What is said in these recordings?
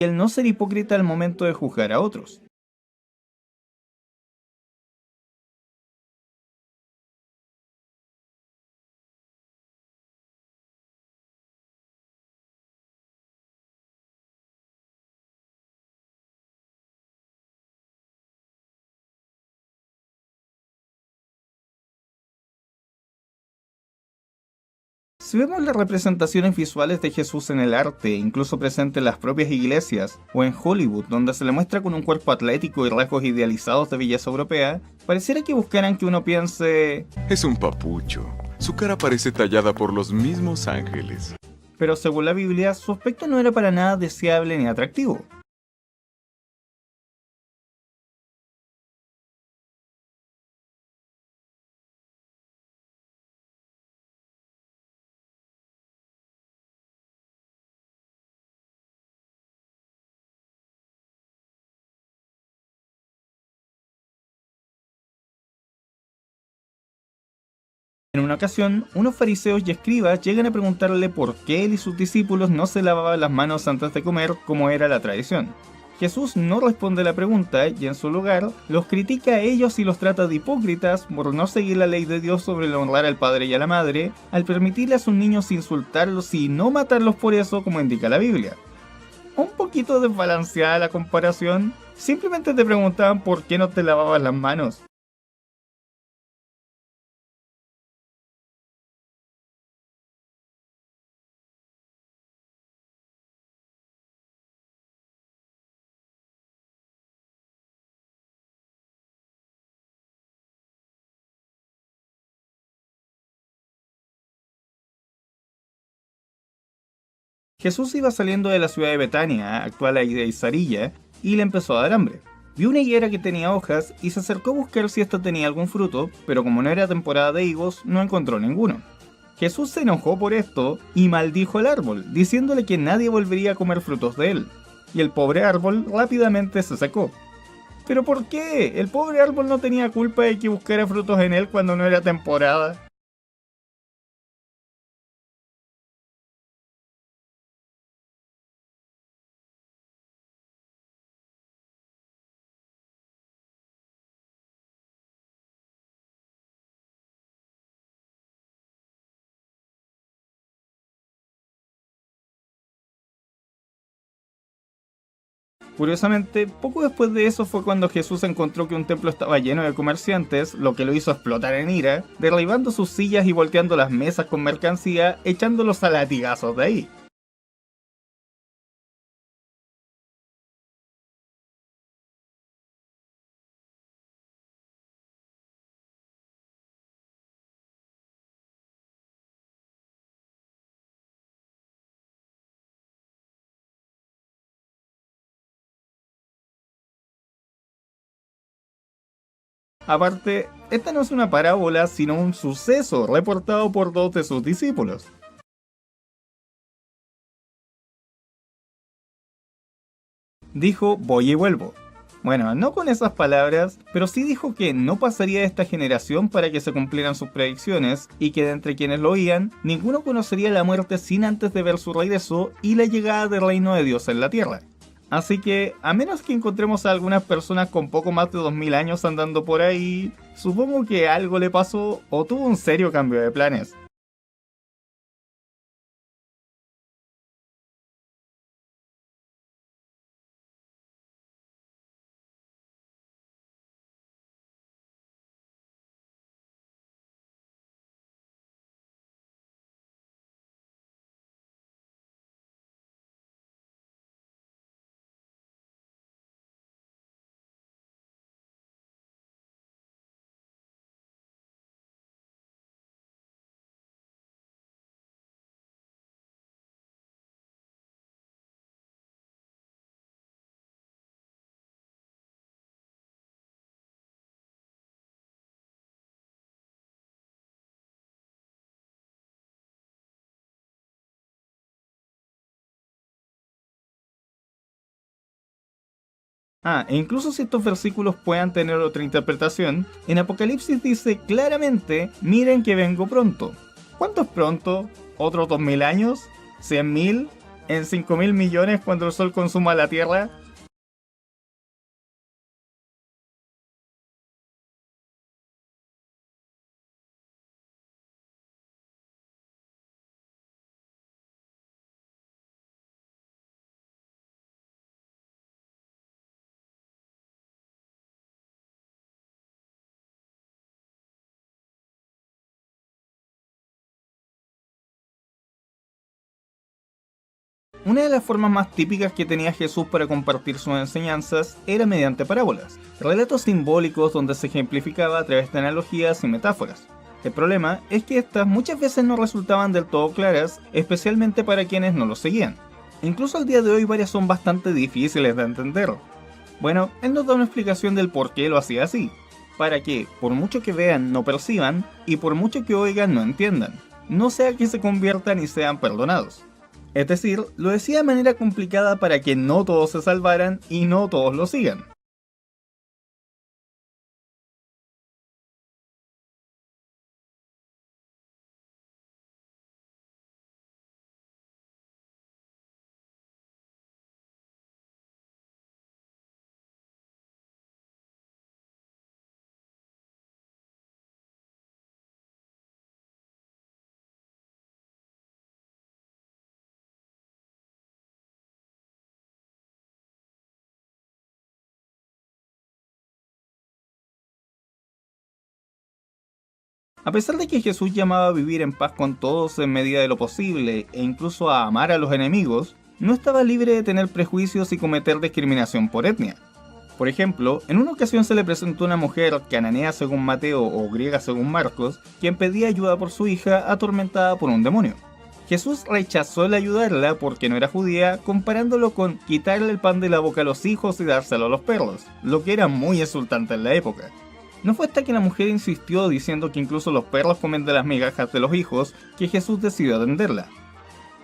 el no ser hipócrita al momento de juzgar a otros. Si vemos las representaciones visuales de Jesús en el arte, incluso presente en las propias iglesias, o en Hollywood, donde se le muestra con un cuerpo atlético y rasgos idealizados de belleza europea, pareciera que buscaran que uno piense... Es un papucho. Su cara parece tallada por los mismos ángeles. Pero según la Biblia, su aspecto no era para nada deseable ni atractivo. En una ocasión, unos fariseos y escribas llegan a preguntarle por qué él y sus discípulos no se lavaban las manos antes de comer como era la tradición. Jesús no responde la pregunta y en su lugar los critica a ellos y los trata de hipócritas por no seguir la ley de Dios sobre el honrar al padre y a la madre, al permitirle a sus niños insultarlos y no matarlos por eso como indica la Biblia. Un poquito desbalanceada la comparación, simplemente te preguntaban por qué no te lavabas las manos. Jesús iba saliendo de la ciudad de Betania, actual de Isaría, y le empezó a dar hambre. Vio una higuera que tenía hojas y se acercó a buscar si ésta tenía algún fruto, pero como no era temporada de higos, no encontró ninguno. Jesús se enojó por esto y maldijo al árbol, diciéndole que nadie volvería a comer frutos de él. Y el pobre árbol rápidamente se secó. ¿Pero por qué? El pobre árbol no tenía culpa de que buscara frutos en él cuando no era temporada. Curiosamente, poco después de eso fue cuando Jesús encontró que un templo estaba lleno de comerciantes, lo que lo hizo explotar en ira, derribando sus sillas y volteando las mesas con mercancía, echándolos a latigazos de ahí. Aparte, esta no es una parábola, sino un suceso reportado por dos de sus discípulos. Dijo, voy y vuelvo. Bueno, no con esas palabras, pero sí dijo que no pasaría de esta generación para que se cumplieran sus predicciones y que de entre quienes lo oían, ninguno conocería la muerte sin antes de ver su regreso y la llegada del reino de Dios en la tierra. Así que, a menos que encontremos a algunas personas con poco más de 2000 años andando por ahí, supongo que algo le pasó o tuvo un serio cambio de planes. E incluso si estos versículos puedan tener otra interpretación, en Apocalipsis dice claramente, miren que vengo pronto. ¿Cuánto es pronto? ¿Otros 2000 años? ¿100.000? ¿En 5.000 millones cuando el Sol consuma la Tierra? Una de las formas más típicas que tenía Jesús para compartir sus enseñanzas era mediante parábolas, relatos simbólicos donde se ejemplificaba a través de analogías y metáforas. El problema es que estas muchas veces no resultaban del todo claras, especialmente para quienes no lo seguían. Incluso al día de hoy varias son bastante difíciles de entender. Bueno, él nos da una explicación del por qué lo hacía así, para que, por mucho que vean, no perciban, y por mucho que oigan, no entiendan, no sea que se conviertan y sean perdonados. Es decir, lo decía de manera complicada para que no todos se salvaran y no todos lo sigan. A pesar de que Jesús llamaba a vivir en paz con todos en medida de lo posible e incluso a amar a los enemigos, no estaba libre de tener prejuicios y cometer discriminación por etnia. Por ejemplo, en una ocasión se le presentó una mujer cananea según Mateo o griega según Marcos, quien pedía ayuda por su hija atormentada por un demonio. Jesús rechazó el ayudarla porque no era judía, comparándolo con quitarle el pan de la boca a los hijos y dárselo a los perros, lo que era muy insultante en la época. No fue hasta que la mujer insistió diciendo que incluso los perros comen de las migajas de los hijos que Jesús decidió atenderla.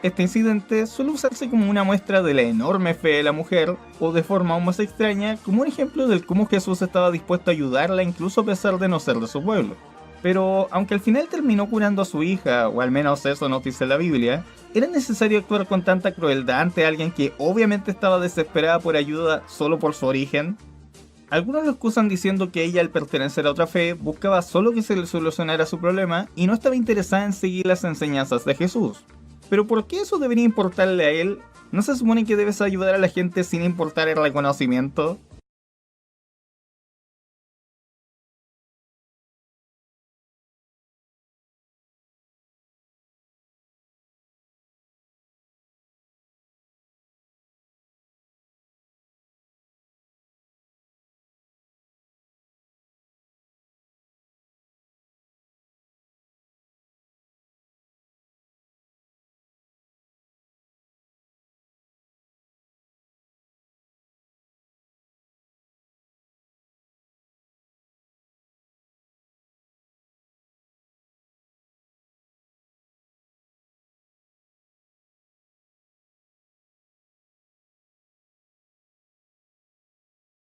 Este incidente suele usarse como una muestra de la enorme fe de la mujer, o de forma aún más extraña, como un ejemplo del cómo Jesús estaba dispuesto a ayudarla incluso a pesar de no ser de su pueblo. Pero, aunque al final terminó curando a su hija, o al menos eso nos dice la Biblia, ¿era necesario actuar con tanta crueldad ante alguien que obviamente estaba desesperada por ayuda solo por su origen? Algunos lo excusan diciendo que ella, al pertenecer a otra fe, buscaba solo que se le solucionara su problema y no estaba interesada en seguir las enseñanzas de Jesús. Pero ¿por qué eso debería importarle a él? ¿No se supone que debes ayudar a la gente sin importar el reconocimiento?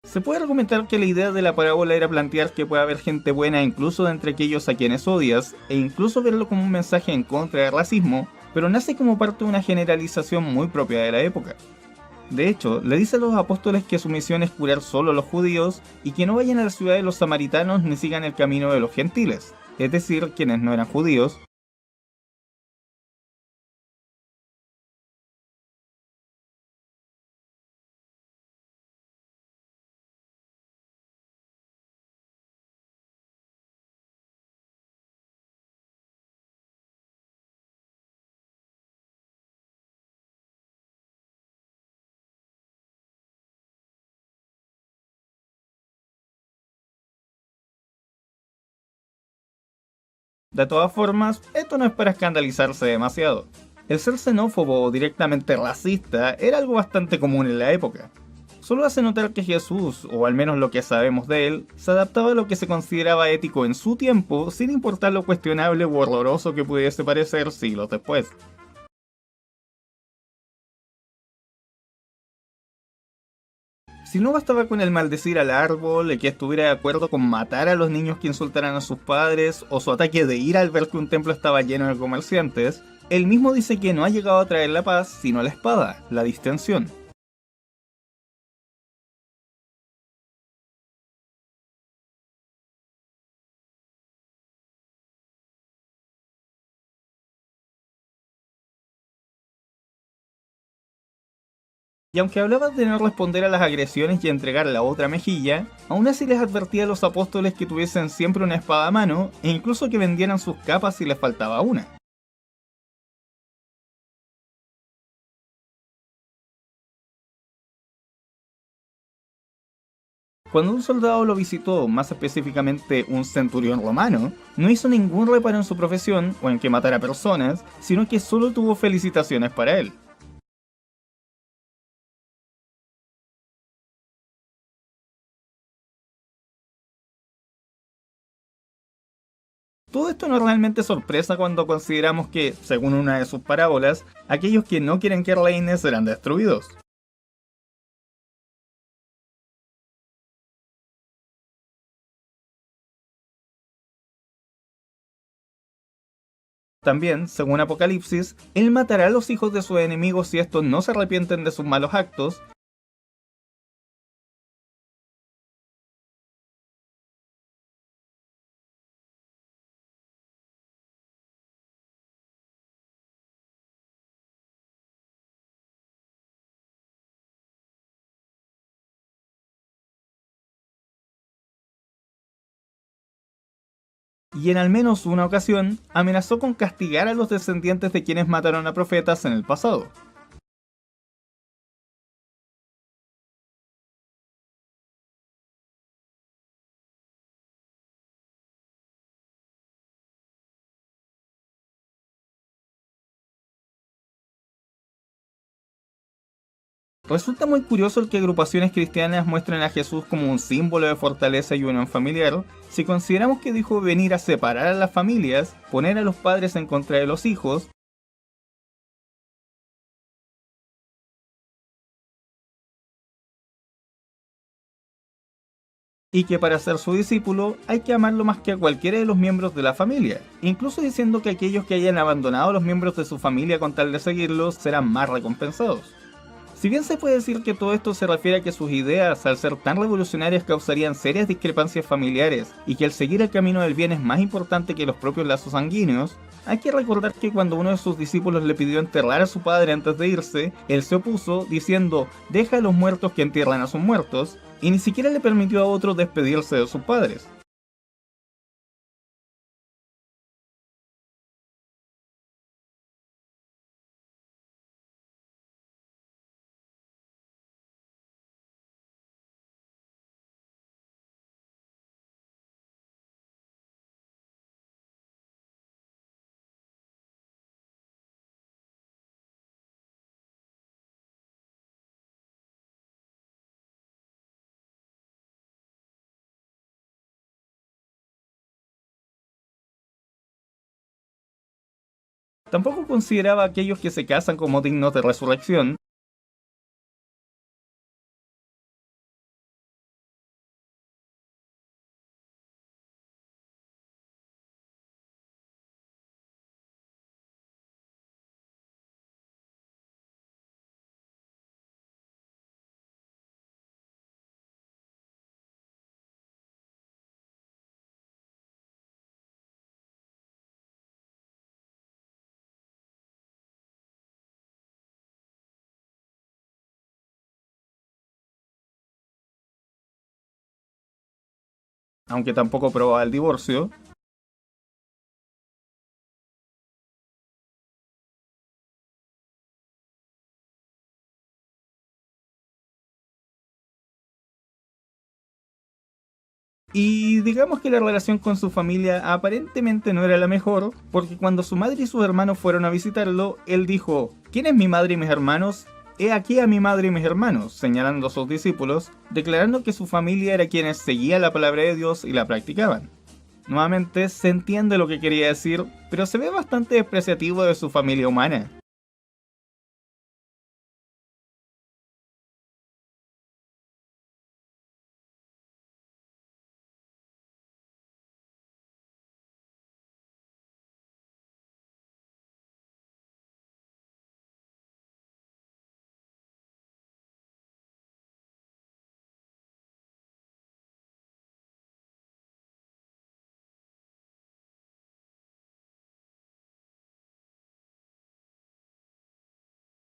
Se puede argumentar que la idea de la parábola era plantear que puede haber gente buena incluso de entre aquellos a quienes odias, e incluso verlo como un mensaje en contra del racismo, pero nace como parte de una generalización muy propia de la época. De hecho, le dice a los apóstoles que su misión es curar solo a los judíos y que no vayan a la ciudad de los samaritanos ni sigan el camino de los gentiles, es decir, quienes no eran judíos. De todas formas, esto no es para escandalizarse demasiado. El ser xenófobo o directamente racista era algo bastante común en la época. Solo hace notar que Jesús, o al menos lo que sabemos de él, se adaptaba a lo que se consideraba ético en su tiempo, sin importar lo cuestionable u horroroso que pudiese parecer siglos después. Si no bastaba con el maldecir al árbol, el que estuviera de acuerdo con matar a los niños que insultaran a sus padres, o su ataque de ira al ver que un templo estaba lleno de comerciantes, Él mismo dice que no ha llegado a traer la paz, sino la espada, la distensión. Y aunque hablaba de no responder a las agresiones y entregar la otra mejilla, aún así les advertía a los apóstoles que tuviesen siempre una espada a mano e incluso que vendieran sus capas si les faltaba una. Cuando un soldado lo visitó, más específicamente un centurión romano, no hizo ningún reparo en su profesión o en que matara personas, sino que solo tuvo felicitaciones para él. Todo esto no es realmente sorpresa cuando consideramos que, según una de sus parábolas, aquellos que no quieren que reine serán destruidos. También, según Apocalipsis, él matará a los hijos de sus enemigos si estos no se arrepienten de sus malos actos. Y en al menos una ocasión amenazó con castigar a los descendientes de quienes mataron a profetas en el pasado. Resulta muy curioso el que agrupaciones cristianas muestren a Jesús como un símbolo de fortaleza y unión familiar, si consideramos que dijo venir a separar a las familias, poner a los padres en contra de los hijos, y que para ser su discípulo hay que amarlo más que a cualquiera de los miembros de la familia, incluso diciendo que aquellos que hayan abandonado a los miembros de su familia con tal de seguirlos serán más recompensados. Si bien se puede decir que todo esto se refiere a que sus ideas, al ser tan revolucionarias, causarían serias discrepancias familiares y que el seguir el camino del bien es más importante que los propios lazos sanguíneos, hay que recordar que cuando uno de sus discípulos le pidió enterrar a su padre antes de irse, él se opuso diciendo, deja a los muertos que entierran a sus muertos, y ni siquiera le permitió a otros despedirse de sus padres. Tampoco consideraba a aquellos que se casan como dignos de resurrección. Aunque tampoco probaba el divorcio. Y digamos que la relación con su familia aparentemente no era la mejor, porque cuando su madre y sus hermanos fueron a visitarlo, él dijo, ¿quién es mi madre y mis hermanos? He aquí a mi madre y mis hermanos, señalando a sus discípulos, declarando que su familia era quienes seguían la palabra de Dios y la practicaban. Nuevamente se entiende lo que quería decir, pero se ve bastante despreciativo de su familia humana.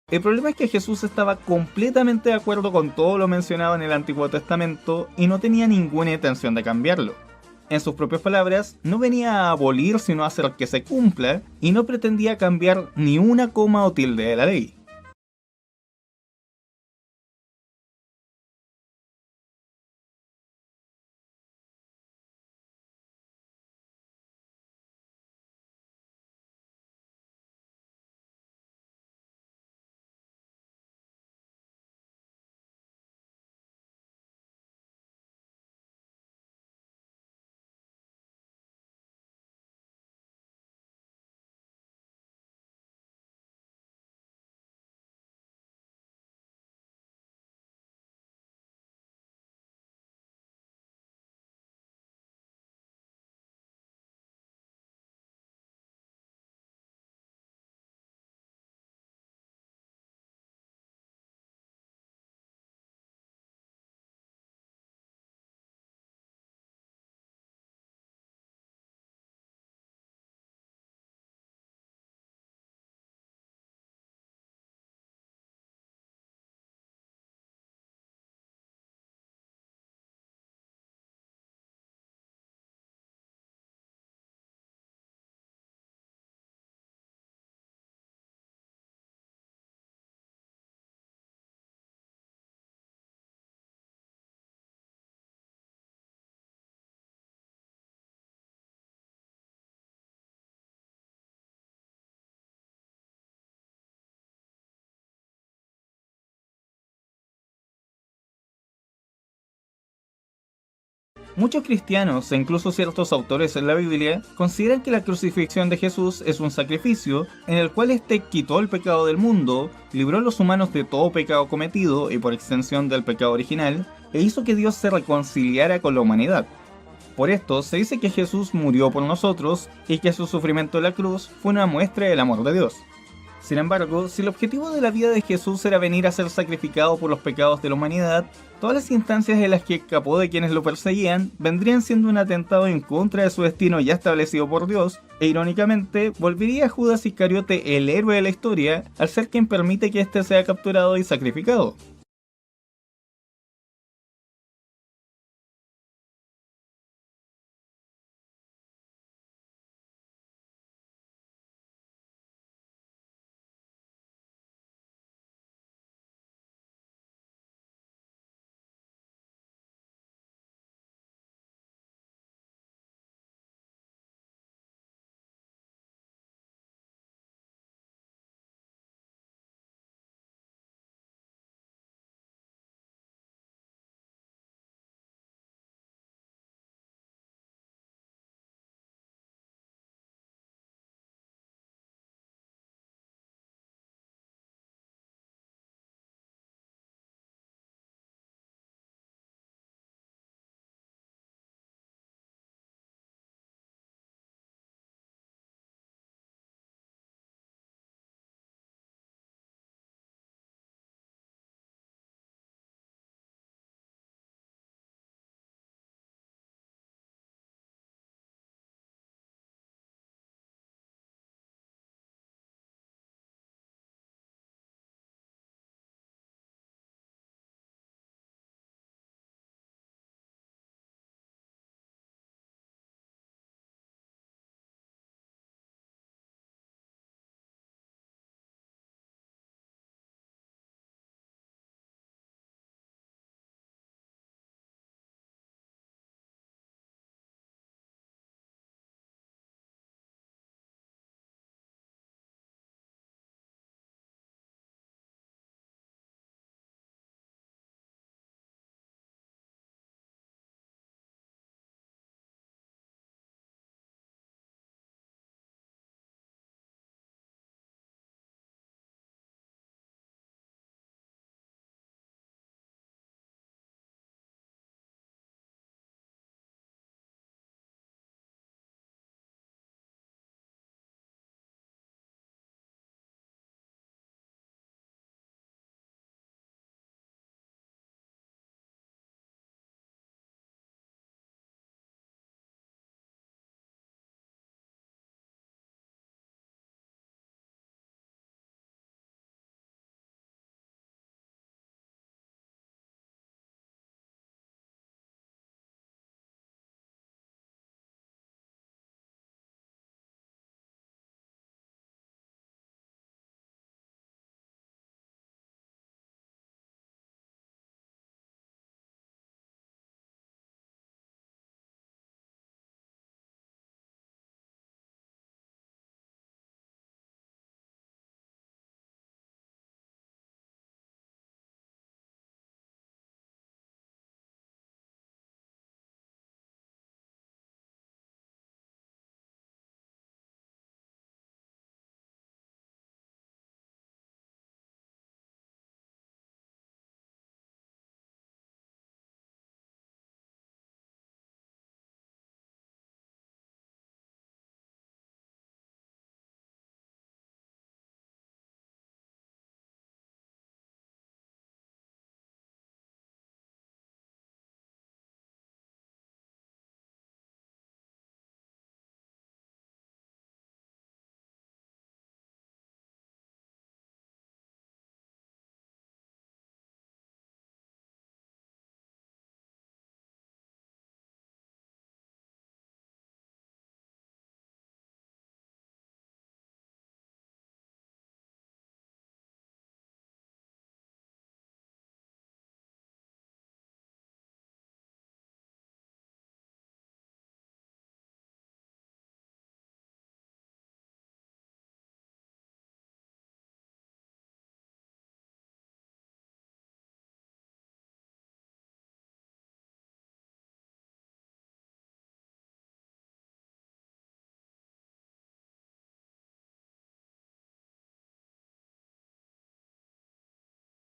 El problema es que Jesús estaba completamente de acuerdo con todo lo mencionado en el Antiguo Testamento y no tenía ninguna intención de cambiarlo. En sus propias palabras, no venía a abolir sino a hacer que se cumpla, y no pretendía cambiar ni una coma o tilde de la ley. Muchos cristianos e incluso ciertos autores en la Biblia consideran que la crucifixión de Jesús es un sacrificio en el cual éste quitó el pecado del mundo, libró a los humanos de todo pecado cometido y por extensión del pecado original, e hizo que Dios se reconciliara con la humanidad. Por esto se dice que Jesús murió por nosotros y que su sufrimiento en la cruz fue una muestra del amor de Dios. Sin embargo, si el objetivo de la vida de Jesús era venir a ser sacrificado por los pecados de la humanidad, todas las instancias en las que escapó de quienes lo perseguían vendrían siendo un atentado en contra de su destino ya establecido por Dios, e irónicamente, volvería a Judas Iscariote el héroe de la historia al ser quien permite que éste sea capturado y sacrificado.